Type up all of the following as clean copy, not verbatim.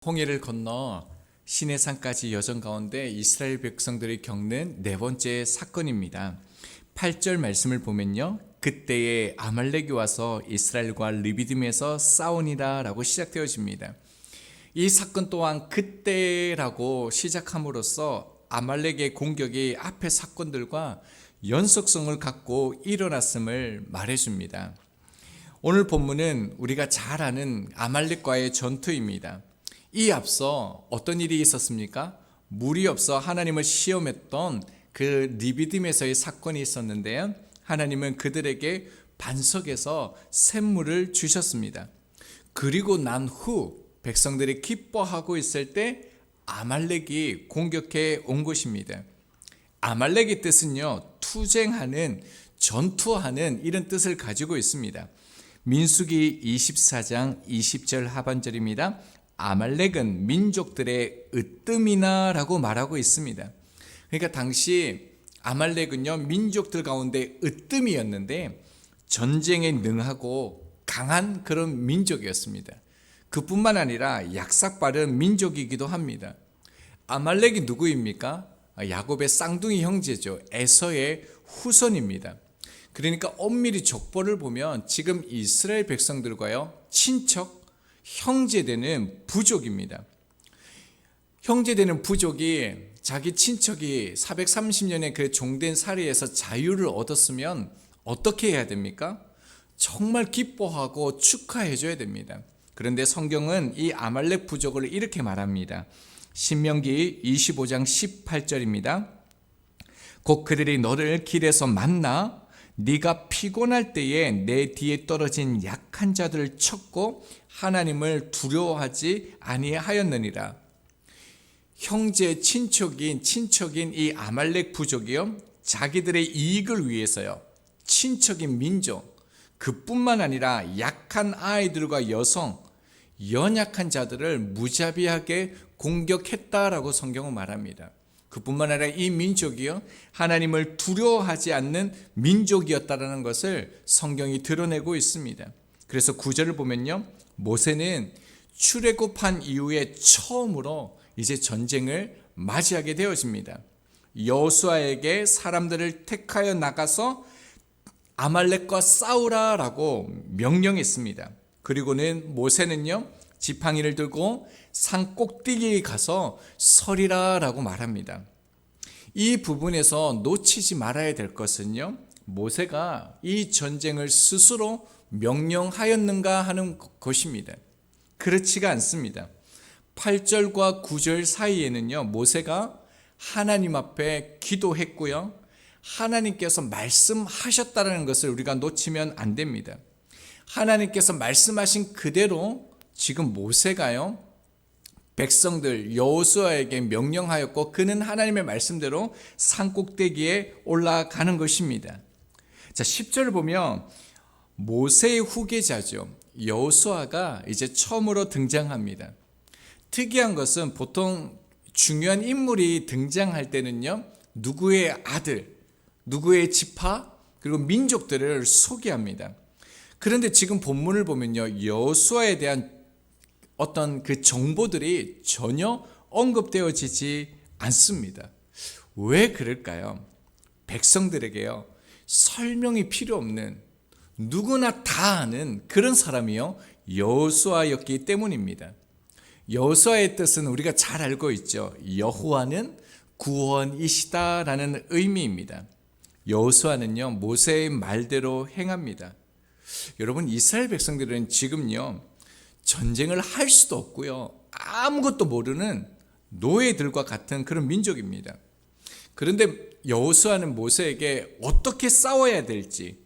홍해를 건너 시내산까지 여정 가운데 이스라엘 백성들이 겪는 네 번째 사건입니다. 8절 말씀을 보면요, 그때에 아말렉이 와서 이스라엘과 르비딤에서 싸우니라 라고 시작되어집니다. 이 사건 또한 그때라고 시작함으로써 아말렉의 공격이 앞의 사건들과 연속성을 갖고 일어났음을 말해줍니다. 오늘 본문은 우리가 잘 아는 아말렉과의 전투입니다. 이 앞서 어떤 일이 있었습니까? 물이 없어 하나님을 시험했던 그 르비딤에서의 사건이 있었는데요, 하나님은 그들에게 반석에서 샘물을 주셨습니다. 그리고 난 후 백성들이 기뻐하고 있을 때 아말렉이 공격해 온 것입니다. 아말렉의 뜻은요, 투쟁하는, 전투하는 이런 뜻을 가지고 있습니다. 민수기 24장 20절 하반절입니다. 아말렉은 민족들의 으뜸이나 라고 말하고 있습니다. 그러니까 당시 아말렉은요, 민족들 가운데 으뜸이었는데 전쟁에 능하고 강한 그런 민족이었습니다. 그뿐만 아니라 약삭빠른 민족이기도 합니다. 아말렉이 누구입니까? 야곱의 쌍둥이 형제죠. 에서의 후손입니다. 그러니까 엄밀히 족보를 보면 지금 이스라엘 백성들과요, 친척, 형제되는 부족입니다. 형제되는 부족이 자기 친척이 430년의 그 종된 살이에서 자유를 얻었으면 어떻게 해야 됩니까? 정말 기뻐하고 축하해 줘야 됩니다. 그런데 성경은 이 아말렉 부족을 이렇게 말합니다. 신명기 25장 18절입니다. 곧 그들이 너를 길에서 만나 네가 피곤할 때에 내 뒤에 떨어진 약한 자들을 쳤고 하나님을 두려워하지 아니하였느니라. 형제 친척인 이 아말렉 부족이요, 자기들의 이익을 위해서요, 친척인 민족, 그뿐만 아니라 약한 아이들과 여성, 연약한 자들을 무자비하게 공격했다라고 성경은 말합니다. 그뿐만 아니라 이 민족이요, 하나님을 두려워하지 않는 민족이었다라는 것을 성경이 드러내고 있습니다. 그래서 9절을 보면요, 모세는 출애굽한 이후에 처음으로 이제 전쟁을 맞이하게 되어집니다. 여호수아에게 사람들을 택하여 나가서 아말렉과 싸우라라고 명령했습니다. 그리고는 모세는요, 지팡이를 들고 산 꼭대기에 가서 서리라라고 말합니다. 이 부분에서 놓치지 말아야 될 것은요, 모세가 이 전쟁을 스스로 명령하였는가 하는 것입니다. 그렇지가 않습니다. 8절과 9절 사이에는요, 모세가 하나님 앞에 기도했고요, 하나님께서 말씀하셨다는 것을 우리가 놓치면 안 됩니다. 하나님께서 말씀하신 그대로 지금 모세가요, 백성들 여호수아에게 명령하였고 그는 하나님의 말씀대로 산꼭대기에 올라가는 것입니다. 자, 10절을 보면 모세의 후계자죠, 여호수아가 이제 처음으로 등장합니다. 특이한 것은 보통 중요한 인물이 등장할 때는요, 누구의 아들, 누구의 지파, 그리고 민족들을 소개합니다. 그런데 지금 본문을 보면요, 여호수아에 대한 어떤 그 정보들이 전혀 언급되어지지 않습니다. 왜 그럴까요? 백성들에게요, 설명이 필요 없는, 누구나 다 아는 그런 사람이요, 여호수아였기 때문입니다. 여호수아의 뜻은 우리가 잘 알고 있죠. 여호와는 구원이시다라는 의미입니다. 여호수아는요, 모세의 말대로 행합니다. 여러분, 이스라엘 백성들은 지금요, 전쟁을 할 수도 없고요, 아무것도 모르는 노예들과 같은 그런 민족입니다. 그런데 여호수아는 모세에게 어떻게 싸워야 될지,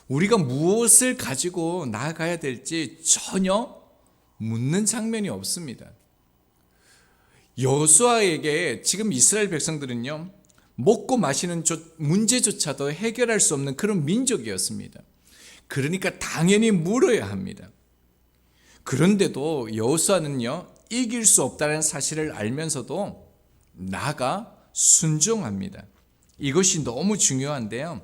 우리가 무엇을 가지고 나아가야 될지 전혀 묻는 장면이 없습니다. 여호수아에게 지금 이스라엘 백성들은요, 먹고 마시는 문제조차도 해결할 수 없는 그런 민족이었습니다. 그러니까 당연히 물어야 합니다. 그런데도 여호수아는요, 이길 수 없다는 사실을 알면서도 나아가 순종합니다. 이것이 너무 중요한데요,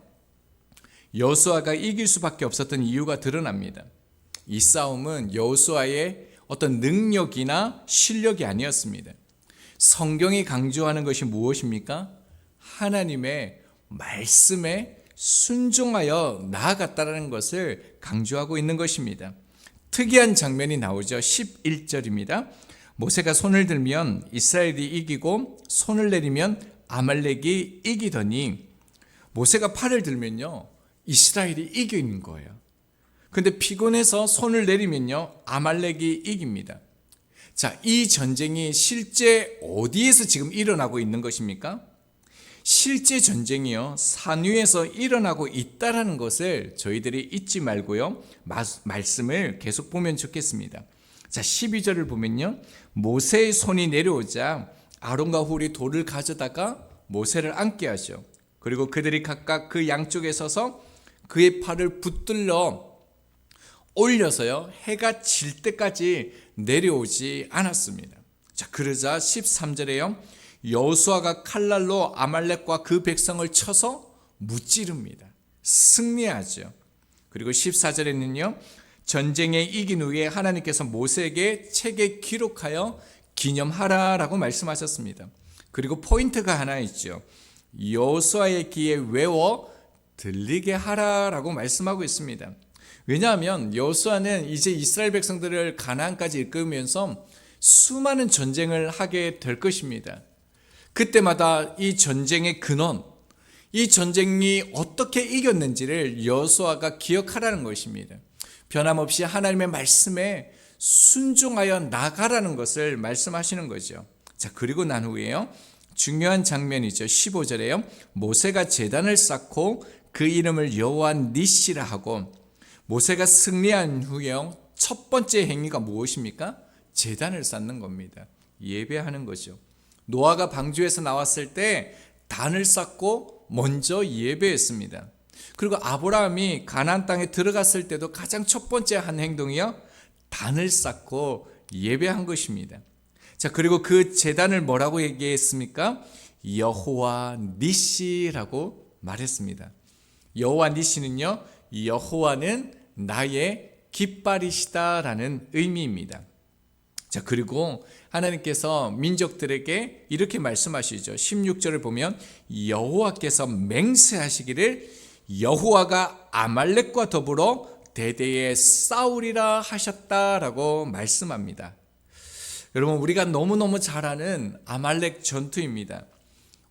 여호수아가 이길 수밖에 없었던 이유가 드러납니다. 이 싸움은 여호수아의 어떤 능력이나 실력이 아니었습니다. 성경이 강조하는 것이 무엇입니까? 하나님의 말씀에 순종하여 나아갔다는 것을 강조하고 있는 것입니다. 특이한 장면이 나오죠. 11절입니다. 모세가 손을 들면 이스라엘이 이기고 손을 내리면 아말렉이 이기더니, 모세가 팔을 들면요 이스라엘이 이기는 거예요. 근데 피곤해서 손을 내리면요 아말렉이 이깁니다. 자, 이 전쟁이 실제 어디에서 지금 일어나고 있는 것입니까? 실제 전쟁이요 산 위에서 일어나고 있다라는 것을 저희들이 잊지 말고요 말씀을 계속 보면 좋겠습니다. 자, 12절을 보면요 모세의 손이 내려오자 아론과 훌이 돌을 가져다가 모세를 앉게 하죠. 그리고 그들이 각각 그 양쪽에 서서 그의 팔을 붙들러 올려서요 해가 질 때까지 내려오지 않았습니다. 자, 그러자 13절에요 여호수아가 칼날로 아말렉과 그 백성을 쳐서 무찌릅니다. 승리하죠. 그리고 14절에는요 전쟁에 이긴 후에 하나님께서 모세에게 책에 기록하여 기념하라라고 말씀하셨습니다. 그리고 포인트가 하나 있죠. 여호수아의 귀에 외워 들리게 하라라고 말씀하고 있습니다. 왜냐하면 여호수아는 이제 이스라엘 백성들을 가나안까지 이끌면서 수많은 전쟁을 하게 될 것입니다. 그때마다 이 전쟁의 근원, 이 전쟁이 어떻게 이겼는지를 여호수아가 기억하라는 것입니다. 변함없이 하나님의 말씀에 순종하여 나가라는 것을 말씀하시는 거죠. 자, 그리고 난 후에요 중요한 장면이죠. 15절에요 모세가 제단을 쌓고 그 이름을 여호와 니시라 하고, 모세가 승리한 후에요 첫 번째 행위가 무엇입니까? 제단을 쌓는 겁니다. 예배하는 거죠. 노아가 방주에서 나왔을 때 단을 쌓고 먼저 예배했습니다. 그리고 아브라함이 가나안 땅에 들어갔을 때도 가장 첫 번째 한 행동이요 단을 쌓고 예배한 것입니다. 자, 그리고 그 제단을 뭐라고 얘기했습니까? 여호와 니시라고 말했습니다. 여호와 니시는요 여호와는 나의 깃발이시다라는 의미입니다. 자, 그리고 하나님께서 민족들에게 이렇게 말씀하시죠. 16절을 보면 여호와께서 맹세하시기를 여호와가 아말렉과 더불어 대대에 싸우리라 하셨다라고 말씀합니다. 여러분, 우리가 너무너무 잘 아는 아말렉 전투입니다.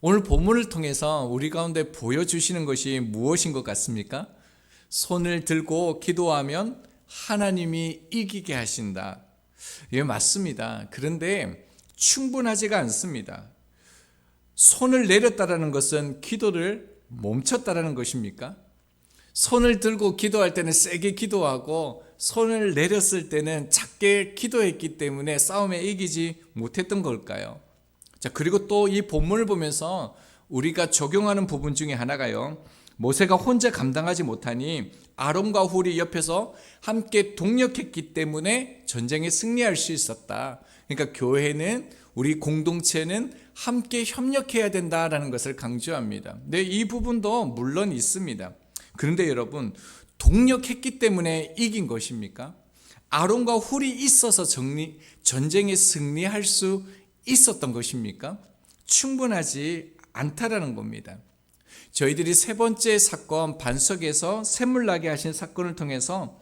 오늘 본문을 통해서 우리 가운데 보여주시는 것이 무엇인 것 같습니까? 손을 들고 기도하면 하나님이 이기게 하신다. 예, 맞습니다. 그런데 충분하지가 않습니다. 손을 내렸다라는 것은 기도를 멈췄다라는 것입니까? 손을 들고 기도할 때는 세게 기도하고 손을 내렸을 때는 작게 기도했기 때문에 싸움에 이기지 못했던 걸까요? 자, 그리고 또 이 본문을 보면서 우리가 적용하는 부분 중에 하나가요, 모세가 혼자 감당하지 못하니 아론과 훌이 옆에서 함께 동력했기 때문에 전쟁에 승리할 수 있었다. 그러니까 교회는, 우리 공동체는 함께 협력해야 된다라는 것을 강조합니다. 네, 이 부분도 물론 있습니다. 그런데 여러분, 동력했기 때문에 이긴 것입니까? 아론과 훌이 있어서 전쟁에 승리할 수 있었던 것입니까? 충분하지 않다라는 겁니다. 저희들이 세 번째 사건, 반석에서 샘물 나게 하신 사건을 통해서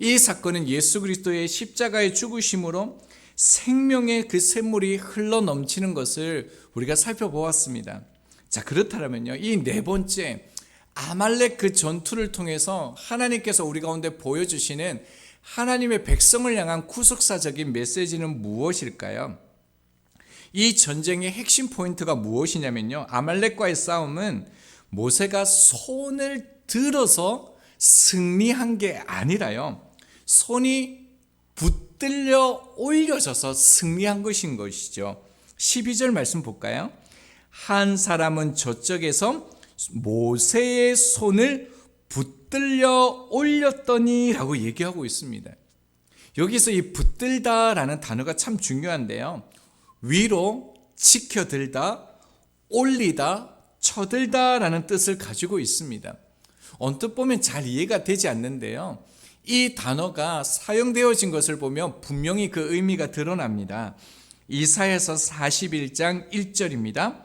이 사건은 예수 그리스도의 십자가의 죽으심으로 생명의 그 샘물이 흘러 넘치는 것을 우리가 살펴보았습니다. 자, 그렇다면요, 이 네 번째 아말렉 그 전투를 통해서 하나님께서 우리 가운데 보여주시는 하나님의 백성을 향한 구속사적인 메시지는 무엇일까요? 이 전쟁의 핵심 포인트가 무엇이냐면요, 아말렉과의 싸움은 모세가 손을 들어서 승리한 게 아니라요, 손이 붙들려 올려져서 승리한 것인 것이죠. 12절 말씀 볼까요? 한 사람은 저쪽에서 모세의 손을 붙들려 올렸더니 라고 얘기하고 있습니다. 여기서 이 붙들다라는 단어가 참 중요한데요, 위로 치켜들다, 올리다, 쳐들다라는 뜻을 가지고 있습니다. 언뜻 보면 잘 이해가 되지 않는데요, 이 단어가 사용되어진 것을 보면 분명히 그 의미가 드러납니다. 이사야서 41장 1절입니다.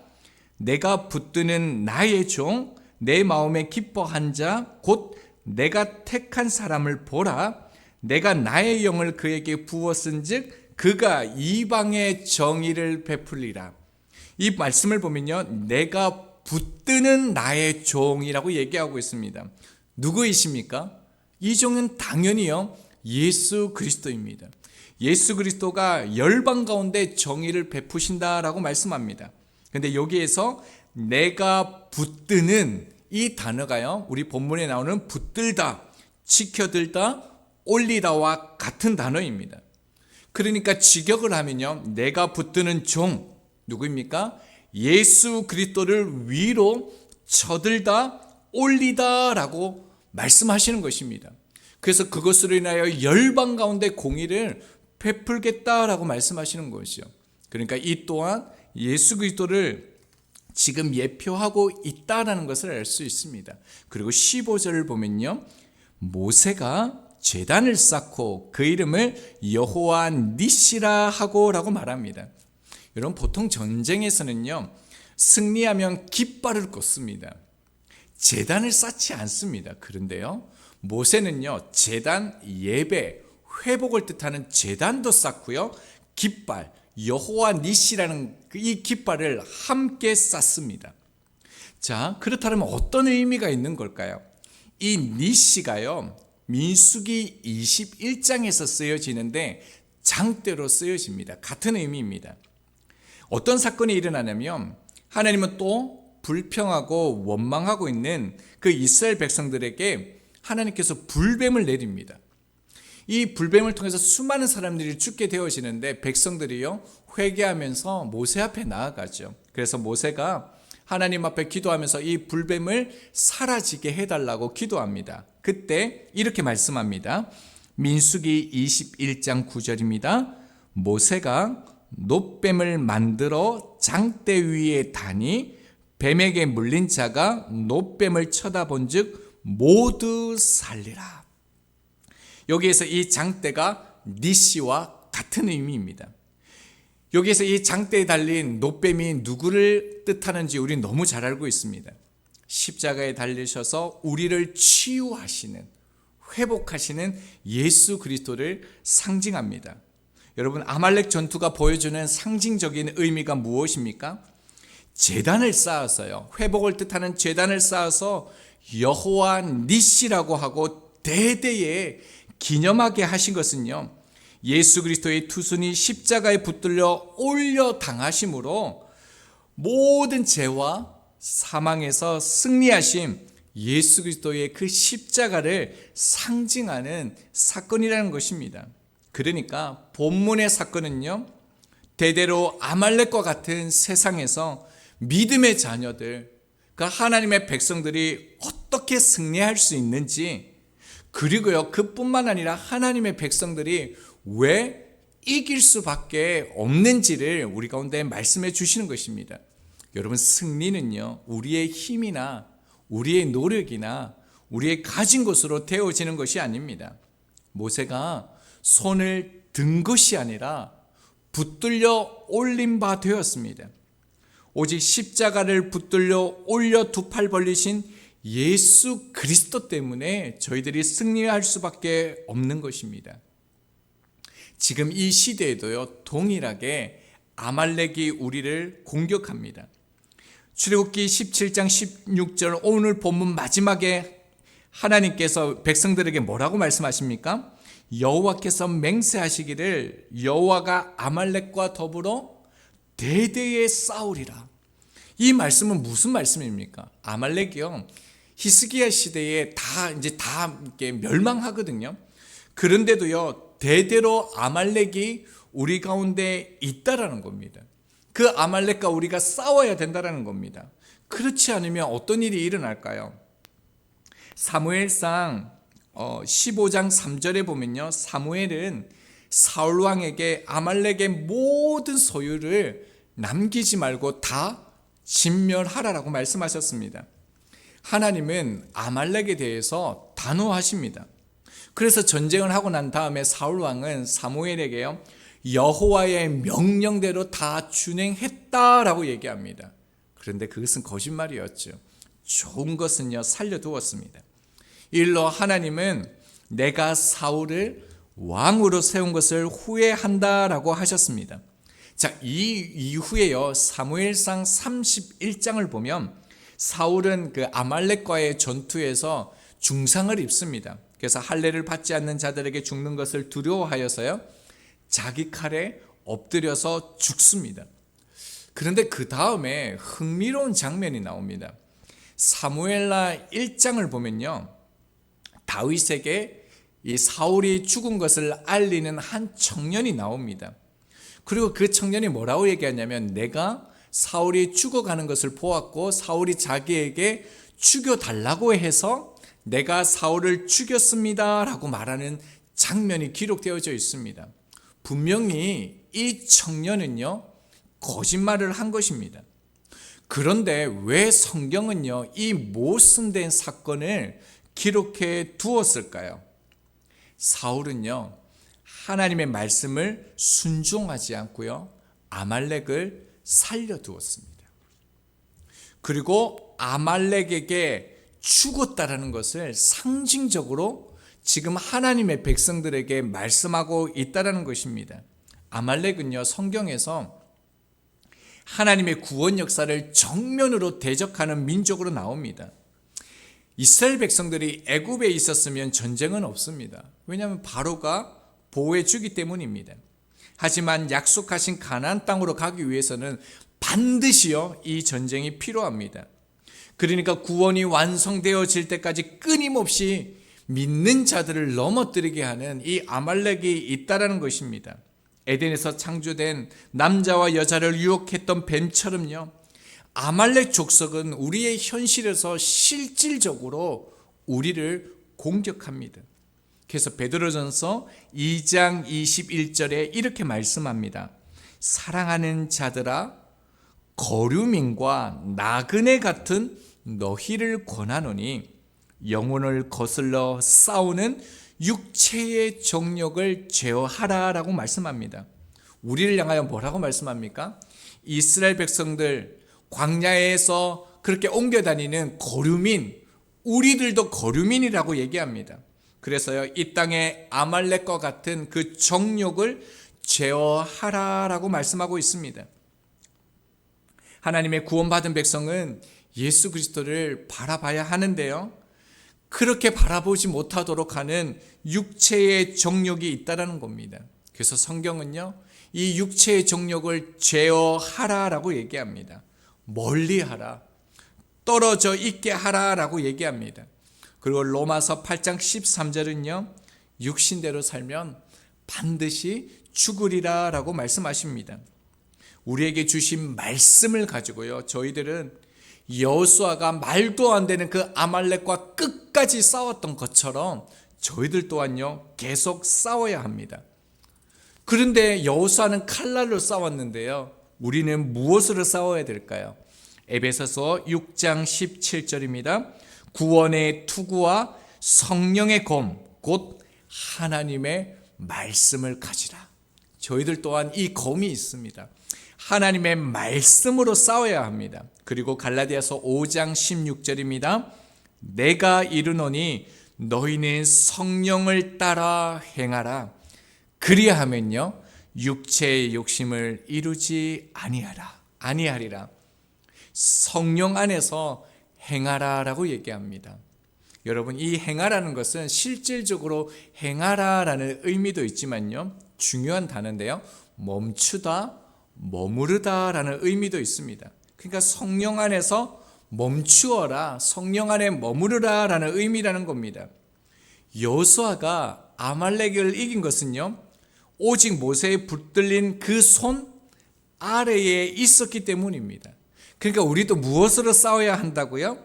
내가 붙드는 나의 종, 내 마음에 기뻐한 자, 곧 내가 택한 사람을 보라. 내가 나의 영을 그에게 부었은즉 그가 이방의 정의를 베풀리라. 이 말씀을 보면요, 내가 붙드는 나의 종이라고 얘기하고 있습니다. 누구이십니까? 이 종은 당연히요, 예수 그리스도입니다. 예수 그리스도가 열방 가운데 정의를 베푸신다라고 말씀합니다. 그런데 여기에서 내가 붙드는 이 단어가요, 우리 본문에 나오는 붙들다, 지켜들다, 올리다와 같은 단어입니다. 그러니까 직역을 하면요, 내가 붙드는 종, 누구입니까? 예수 그리스도를 위로 쳐들다, 올리다라고 말씀하시는 것입니다. 그래서 그것으로 인하여 열방 가운데 공의를 베풀겠다라고 말씀하시는 것이죠. 그러니까 이 또한 예수 그리스도를 지금 예표하고 있다라는 것을 알 수 있습니다. 그리고 15절을 보면요, 모세가 제단을 쌓고 그 이름을 여호와 니시라 하고라고 말합니다. 여러분, 보통 전쟁에서는요, 승리하면 깃발을 꽂습니다. 제단을 쌓지 않습니다. 그런데요, 모세는요, 제단, 예배, 회복을 뜻하는 제단도 쌓고요, 깃발, 여호와 니시라는 이 깃발을 함께 쌓습니다. 자, 그렇다면 어떤 의미가 있는 걸까요? 이 니시가요, 민수기 21장에서 쓰여지는데 장대로 쓰여집니다. 같은 의미입니다. 어떤 사건이 일어나냐면, 하나님은 또 불평하고 원망하고 있는 그 이스라엘 백성들에게 하나님께서 불뱀을 내립니다. 이 불뱀을 통해서 수많은 사람들이 죽게 되어지는데 백성들이요, 회개하면서 모세 앞에 나아가죠. 그래서 모세가 하나님 앞에 기도하면서 이 불뱀을 사라지게 해달라고 기도합니다. 그때 이렇게 말씀합니다. 민수기 21장 9절입니다. 모세가 놋뱀을 만들어 장대 위에 다니 뱀에게 물린 자가 놋뱀을 쳐다본 즉 모두 살리라. 여기에서 이 장대가 니시와 같은 의미입니다. 여기에서 이 장대에 달린 놋뱀이 누구를 뜻하는지 우리는 너무 잘 알고 있습니다. 십자가에 달리셔서 우리를 치유하시는, 회복하시는 예수 그리스도를 상징합니다. 여러분, 아말렉 전투가 보여주는 상징적인 의미가 무엇입니까? 제단을 쌓아서요, 회복을 뜻하는 제단을 쌓아서 여호와 니시라고 하고 대대에 기념하게 하신 것은요, 예수 그리스도의 투순이 십자가에 붙들려 올려 당하심으로 모든 죄와 사망에서 승리하신 예수 그리스도의 그 십자가를 상징하는 사건이라는 것입니다. 그러니까 본문의 사건은요, 대대로 아말렉과 같은 세상에서 믿음의 자녀들, 그 하나님의 백성들이 어떻게 승리할 수 있는지, 그리고요, 그뿐만 아니라 하나님의 백성들이 왜 이길 수밖에 없는지를 우리 가운데 말씀해 주시는 것입니다. 여러분, 승리는요, 우리의 힘이나 우리의 노력이나 우리의 가진 것으로 되어지는 것이 아닙니다. 모세가 손을 든 것이 아니라 붙들려 올린 바 되었습니다. 오직 십자가를 붙들려 올려 두 팔 벌리신 예수 그리스도 때문에 저희들이 승리할 수밖에 없는 것입니다. 지금 이 시대에도요, 동일하게 아말렉이 우리를 공격합니다. 출애굽기 17장 16절, 오늘 본문 마지막에 하나님께서 백성들에게 뭐라고 말씀하십니까? 여호와께서 맹세하시기를 여호와가 아말렉과 더불어 대대에 싸우리라. 이 말씀은 무슨 말씀입니까? 아말렉이요, 히스기야 시대에 다 이렇게 멸망하거든요. 그런데도요, 대대로 아말렉이 우리 가운데 있다라는 겁니다. 그 아말렉과 우리가 싸워야 된다라는 겁니다. 그렇지 않으면 어떤 일이 일어날까요? 사무엘상 15장 3절에 보면요, 사무엘은 사울 왕에게 아말렉의 모든 소유를 남기지 말고 다 진멸하라라고 말씀하셨습니다. 하나님은 아말렉에 대해서 단호하십니다. 그래서 전쟁을 하고 난 다음에 사울 왕은 사무엘에게요, 여호와의 명령대로 다 준행했다라고 얘기합니다. 그런데 그것은 거짓말이었죠. 좋은 것은요, 살려두었습니다. 일로 하나님은 내가 사울을 왕으로 세운 것을 후회한다라고 하셨습니다. 자, 이 이후에요, 사무엘상 31장을 보면 사울은 그 아말렉과의 전투에서 중상을 입습니다. 그래서 할례를 받지 않는 자들에게 죽는 것을 두려워하여서요, 자기 칼에 엎드려서 죽습니다. 그런데 그 다음에 흥미로운 장면이 나옵니다. 사무엘하 1장을 보면요, 다윗에게 이 사울이 죽은 것을 알리는 한 청년이 나옵니다. 그리고 그 청년이 뭐라고 얘기하냐면, 내가 사울이 죽어가는 것을 보았고 사울이 자기에게 죽여달라고 해서 내가 사울을 죽였습니다 라고 말하는 장면이 기록되어져 있습니다. 분명히 이 청년은요, 거짓말을 한 것입니다. 그런데 왜 성경은요, 이 모순된 사건을 기록해 두었을까요? 사울은요, 하나님의 말씀을 순종하지 않고요, 아말렉을 살려두었습니다. 그리고 아말렉에게 죽었다라는 것을 상징적으로 지금 하나님의 백성들에게 말씀하고 있다라는 것입니다. 아말렉은요, 성경에서 하나님의 구원 역사를 정면으로 대적하는 민족으로 나옵니다. 이스라엘 백성들이 애굽에 있었으면 전쟁은 없습니다. 왜냐하면 바로가 보호해 주기 때문입니다. 하지만 약속하신 가나안 땅으로 가기 위해서는 반드시요, 이 전쟁이 필요합니다. 그러니까 구원이 완성되어질 때까지 끊임없이 믿는 자들을 넘어뜨리게 하는 이 아말렉이 있다라는 것입니다. 에덴에서 창조된 남자와 여자를 유혹했던 뱀처럼요, 아말렉 족속은 우리의 현실에서 실질적으로 우리를 공격합니다. 그래서 베드로전서 2장 21절에 이렇게 말씀합니다. 사랑하는 자들아, 거류민과 나그네 같은 너희를 권하노니 영혼을 거슬러 싸우는 육체의 정욕을 제어하라라고 말씀합니다. 우리를 향하여 뭐라고 말씀합니까? 이스라엘 백성들 광야에서 그렇게 옮겨다니는 거류민, 우리들도 거류민이라고 얘기합니다. 그래서요, 이 땅에 아말렉과 같은 그 정욕을 제어하라라고 말씀하고 있습니다. 하나님의 구원받은 백성은 예수 그리스도를 바라봐야 하는데요, 그렇게 바라보지 못하도록 하는 육체의 정욕이 있다라는 겁니다. 그래서 성경은요, 이 육체의 정욕을 제어하라라고 얘기합니다. 멀리하라, 떨어져 있게 하라라고 얘기합니다. 그리고 로마서 8장 13절은요, 육신대로 살면 반드시 죽으리라 라고 말씀하십니다. 우리에게 주신 말씀을 가지고요, 저희들은 여호수아가 말도 안 되는 그 아말렉과 끝까지 싸웠던 것처럼 저희들 또한요, 계속 싸워야 합니다. 그런데 여호수아는 칼날로 싸웠는데요, 우리는 무엇으로 싸워야 될까요? 에베소서 6장 17절입니다. 구원의 투구와 성령의 검, 곧 하나님의 말씀을 가지라. 저희들 또한 이 검이 있습니다. 하나님의 말씀으로 싸워야 합니다. 그리고 갈라디아서 5장 16절입니다. 내가 이르노니 너희는 성령을 따라 행하라. 그리하면요, 육체의 욕심을 이루지 아니하리라. 성령 안에서 행하라라고 얘기합니다. 여러분, 이 행하라는 것은 실질적으로 행하라라는 의미도 있지만요, 중요한 단어인데요, 멈추다, 머무르다라는 의미도 있습니다. 그러니까 성령 안에서 멈추어라, 성령 안에 머무르라라는 의미라는 겁니다. 여호수아가 아말렉을 이긴 것은요, 오직 모세의 붙들린 그 손 아래에 있었기 때문입니다. 그러니까 우리도 무엇으로 싸워야 한다고요?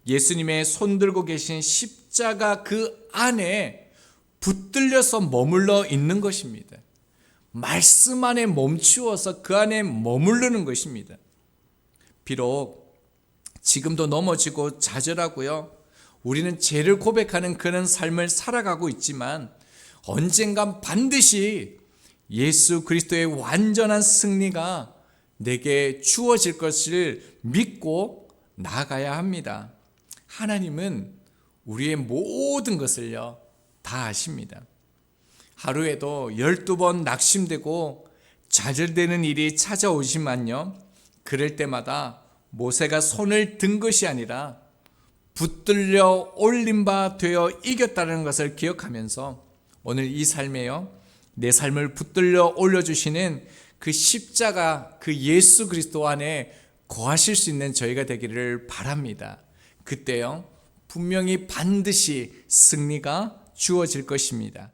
예수님의 손 들고 계신 십자가 그 안에 붙들려서 머물러 있는 것입니다. 말씀 안에 멈추어서 그 안에 머무르는 것입니다. 비록 지금도 넘어지고 좌절하고요, 우리는 죄를 고백하는 그런 삶을 살아가고 있지만 언젠간 반드시 예수 그리스도의 완전한 승리가 내게 주어질 것을 믿고 나아가야 합니다. 하나님은 우리의 모든 것을요 다 아십니다. 하루에도 12번 낙심되고 좌절되는 일이 찾아오지만요, 그럴 때마다 모세가 손을 든 것이 아니라 붙들려 올린 바 되어 이겼다는 것을 기억하면서 오늘 이 삶에요, 내 삶을 붙들려 올려주시는 그 십자가, 그 예수 그리스도 안에 거하실 수 있는 저희가 되기를 바랍니다. 그때요 분명히 반드시 승리가 주어질 것입니다.